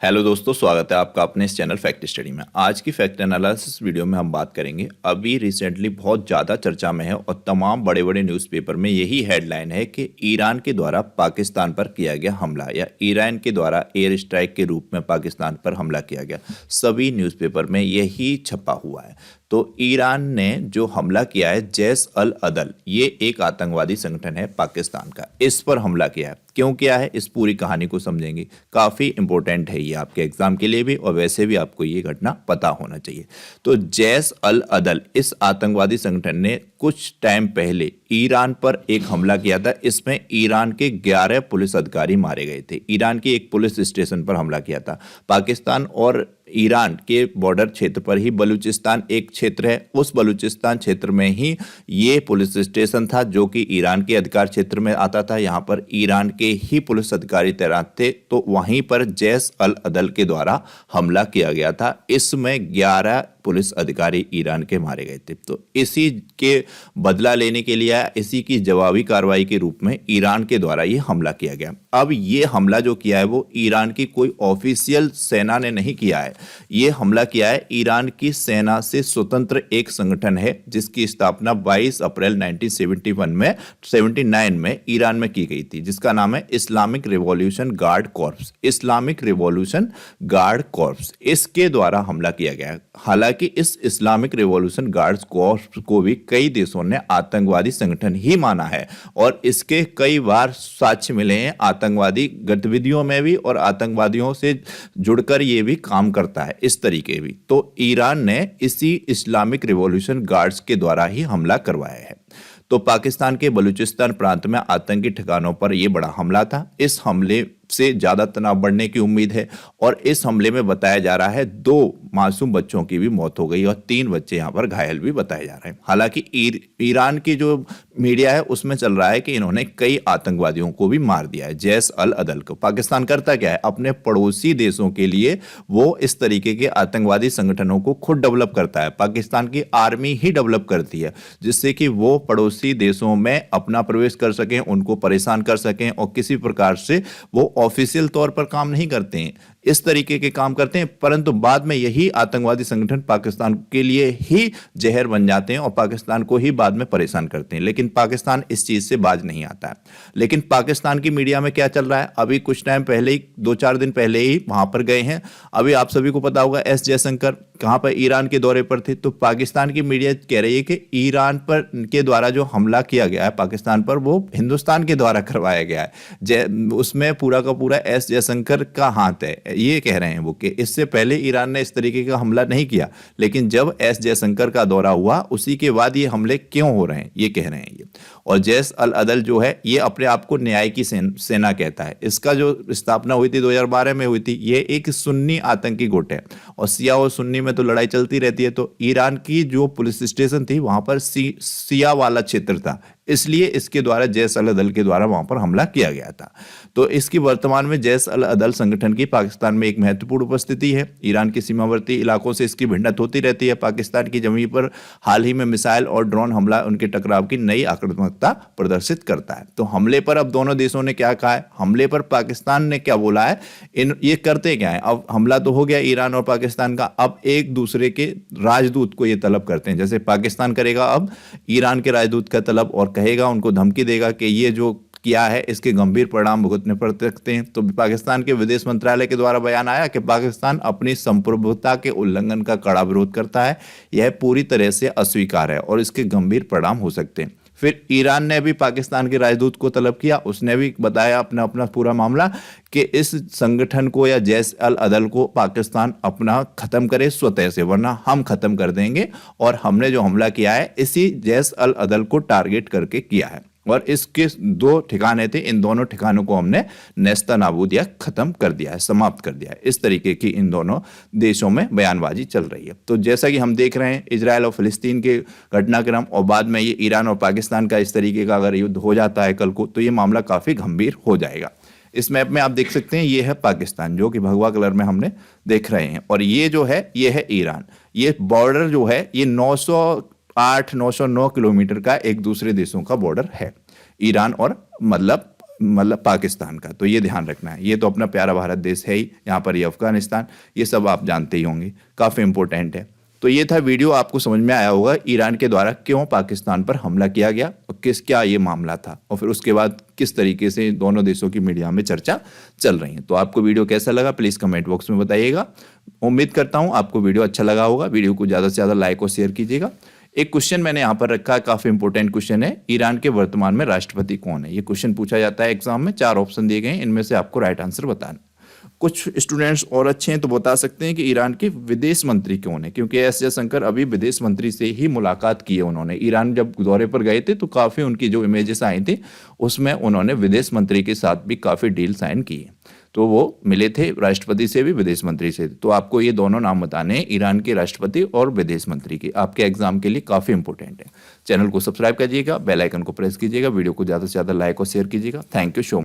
Hello दोस्तों, स्वागत है आपका अपने इस चैनल फैक्ट स्टडी में। आज की फैक्ट एनालिसिस वीडियो में हम बात करेंगे, अभी रिसेंटली बहुत ज़्यादा चर्चा में है और तमाम बड़े बड़े न्यूज़पेपर में यही हेडलाइन है कि ईरान के द्वारा पाकिस्तान पर किया गया हमला या ईरान के द्वारा एयर स्ट्राइक के रूप में पाकिस्तान पर हमला किया गया। सभी न्यूज़पेपर में यही छपा हुआ है। तो ईरान ने जो हमला किया है, जैश अल अदल, ये एक आतंकवादी संगठन है पाकिस्तान का, इस पर हमला किया है। क्यों किया है, इस पूरी कहानी को समझेंगे। काफ़ी इंपॉर्टेंट है ये आपके एग्जाम के लिए भी, और वैसे भी आपको ये घटना पता होना चाहिए। तो जैश अल अदल, इस आतंकवादी संगठन ने कुछ टाइम पहले ईरान पर एक हमला किया था। इसमें ईरान के 11 पुलिस अधिकारी मारे गए थे। ईरान के एक पुलिस स्टेशन पर हमला किया था। पाकिस्तान और ईरान के बॉर्डर क्षेत्र पर ही बलूचिस्तान एक क्षेत्र है, उस बलूचिस्तान क्षेत्र में ही ये पुलिस स्टेशन था जो कि ईरान के अधिकार क्षेत्र में आता था। यहाँ पर ईरान के ही पुलिस अधिकारी तैनात थे। तो वहीं पर जैश अल अदल के द्वारा हमला किया गया था। इसमें 11 पुलिस अधिकारी ईरान के मारे गए थे। तो इसी के बदला लेने के लिए, इसी की जवाबी कार्रवाई के रूप में ईरान के द्वारा ये हमला किया गया। अब ये हमला जो किया है वो ईरान की कोई ऑफिशियल सेना ने नहीं किया है। ये हमला किया है ईरान की सेना से स्वतंत्र एक संगठन है, जिसकी स्थापना 22 अप्रैल 1979 में ईरान में की गई थी, जिसका नाम है Islamic revolution guard corps. Islamic revolution guard corps, इसके द्वारा हमला किया गया। हालांकि इस इस्लामिक रिवॉल्यूशन गार्ड्स कॉर्प्स को भी कई देशों ने आतंकवादी संगठन ही माना है, और इसके कई बार साक्ष्य मिले हैं आतंकवादी गतिविधियों में भी, और आतंकवादियों से जुड़कर ये भी काम करता है इस तरीके भी। तो ईरान ने इसी इस्लामिक रिवॉल्यूशन गार्ड्स के द्वारा ही हमला करवाया है। तो पाकिस्तान के बलूचिस्तान प्रांत में आतंकी ठिकानों पर यह बड़ा हमला था। इस हमले से ज्यादा तनाव बढ़ने की उम्मीद है, और इस हमले में बताया जा रहा है 2 मासूम बच्चों की भी मौत हो गई और 3 बच्चे यहां पर घायल भी बताए जा रहे हैं। हालांकि ईरान की जो मीडिया है उसमें चल रहा है कि इन्होंने कई आतंकवादियों को भी मार दिया है, जैश अल अदल को। पाकिस्तान करता क्या है, अपने पड़ोसी देशों के लिए वो इस तरीके के आतंकवादी संगठनों को खुद डेवलप करता है। पाकिस्तान की आर्मी ही डेवलप करती है, जिससे कि वो पड़ोसी देशों में अपना प्रवेश कर सकें, उनको परेशान कर सकें, और किसी प्रकार से वो ऑफिशियल तौर पर काम नहीं करते हैं, इस तरीके के काम करते हैं। परंतु बाद में यही आतंकवादी संगठन पाकिस्तान के लिए ही जहर बन जाते हैं और पाकिस्तान को ही बाद में परेशान करते हैं। लेकिन पाकिस्तान इस चीज से बाज नहीं आता है। लेकिन पाकिस्तान की मीडिया में क्या चल रहा है, अभी कुछ टाइम पहले ही, 2-4 दिन पहले ही वहां पर गए हैं। अभी आप सभी को पता होगा एस जयशंकर कहां पर ईरान के दौरे पर थे। तो पाकिस्तान की मीडिया कह रही है कि ईरान पर के द्वारा जो हमला किया गया है पाकिस्तान पर, वो हिंदुस्तान के द्वारा करवाया गया है। उसमें पूरा का पूरा एस जयशंकर का हाथ है, ये कह रहे हैं वो, कि इससे पहले ईरान ने इस तरीके का हमला नहीं किया। लेकिन जब एस जयशंकर का दौरा हुआ, उसी के बाद ये हमले क्यों हो रहे हैं, ये कह रहे हैं ये। और जैश अल अदल जो है, ये अपने आप को न्याय की सेना कहता है। इसका जो स्थापना हुई थी 2012 में हुई थी। ये एक सुन्नी आतंकी गुट है, और शिया और सुन्नी में तो लड़ाई चलती रहती है। तो ईरान की जो पुलिस स्टेशन थी वहां पर शिया वाला क्षेत्र था, इसलिए इसके द्वारा जैश अल अदल के द्वारा वहां पर हमला किया गया था। तो इसकी वर्तमान में जैश अल अदल संगठन की पाकिस्तान में एक महत्वपूर्ण उपस्थिति है। ईरान के सीमावर्ती इलाकों से इसकी भिड़ंत होती रहती है। पाकिस्तान की जमीन पर हाल ही में मिसाइल और ड्रोन हमला उनके टकराव की नई आक्रामकता प्रदर्शित करता है। तो हमले पर अब दोनों देशों ने क्या कहा है, हमले पर पाकिस्तान ने क्या बोला है, ये करते क्या है। अब हमला तो हो गया ईरान और पाकिस्तान का, अब एक दूसरे के राजदूत को ये तलब करते हैं। जैसे पाकिस्तान करेगा अब ईरान के राजदूत का तलब, और कहेगा, उनको धमकी देगा कि ये जो किया है इसके गंभीर परिणाम भुगतने पड़ सकते हैं। तो पाकिस्तान के विदेश मंत्रालय के द्वारा बयान आया कि पाकिस्तान अपनी संप्रभुता के उल्लंघन का कड़ा विरोध करता है, यह पूरी तरह से अस्वीकार है और इसके गंभीर परिणाम हो सकते हैं। फिर ईरान ने भी पाकिस्तान के राजदूत को तलब किया। उसने भी बताया अपना अपना पूरा मामला कि इस संगठन को या जैश अल अदल को पाकिस्तान अपना खत्म करे स्वतः से, वरना हम खत्म कर देंगे। और हमने जो हमला किया है इसी जैश अल अदल को टारगेट करके किया है, और इसके 2 ठिकाने थे, इन दोनों ठिकानों को हमने नेस्तनाबूद या खत्म कर दिया है, समाप्त कर दिया है। इस तरीके की इन दोनों देशों में बयानबाजी चल रही है। तो जैसा कि हम देख रहे हैं इजराइल और फिलिस्तीन के घटनाक्रम, और बाद में ये ईरान और पाकिस्तान का इस तरीके का अगर युद्ध हो जाता है कल को, तो ये मामला काफी गंभीर हो जाएगा। इस मैप में आप देख सकते हैं, ये है पाकिस्तान जो कि भगवा कलर में हमने देख रहे हैं, और ये जो है ये है ईरान। ये बॉर्डर जो है ये 908-909 किलोमीटर का एक दूसरे देशों का बॉर्डर है, ईरान और मतलब मतलब पाकिस्तान का, तो ये ध्यान रखना है। ये तो अपना प्यारा भारत देश है ही, यहाँ पर ये अफगानिस्तान, ये सब आप जानते ही होंगे, काफ़ी इंपॉर्टेंट है। तो ये था वीडियो, आपको समझ में आया होगा ईरान के द्वारा क्यों पाकिस्तान पर हमला किया गया और क्या ये मामला था, और फिर उसके बाद किस तरीके से दोनों देशों की मीडिया में चर्चा चल रही है। तो आपको वीडियो कैसा लगा प्लीज़ कमेंट बॉक्स में बताइएगा। उम्मीद करता हूँ आपको वीडियो अच्छा लगा होगा। वीडियो को ज़्यादा से ज़्यादा लाइक और शेयर कीजिएगा। एक क्वेश्चन मैंने यहाँ पर रखा है, काफ़ी इंपॉर्टेंट क्वेश्चन है, ईरान के वर्तमान में राष्ट्रपति कौन है? ये क्वेश्चन पूछा जाता है एग्जाम में, 4 ऑप्शन दिए गए हैं, इनमें से आपको राइट आंसर बताना। कुछ स्टूडेंट्स और अच्छे हैं तो बता सकते हैं कि ईरान के विदेश मंत्री कौन है, क्योंकि एस जयशंकर अभी विदेश मंत्री से ही मुलाकात की है उन्होंने। ईरान जब दौरे पर गए थे तो काफ़ी उनकी जो इमेजेस आई थी उसमें उन्होंने विदेश मंत्री के साथ भी काफ़ी डील साइन की है, तो वो मिले थे राष्ट्रपति से भी, विदेश मंत्री से। तो आपको ये दोनों नाम बताने हैं, ईरान के राष्ट्रपति और विदेश मंत्री के, आपके एग्जाम के लिए काफ़ी इंपॉर्टेंट है। चैनल को सब्सक्राइब कीजिएगा, बेल आइकन को प्रेस कीजिएगा, वीडियो को ज़्यादा से ज़्यादा लाइक और शेयर कीजिएगा। Thank you so much.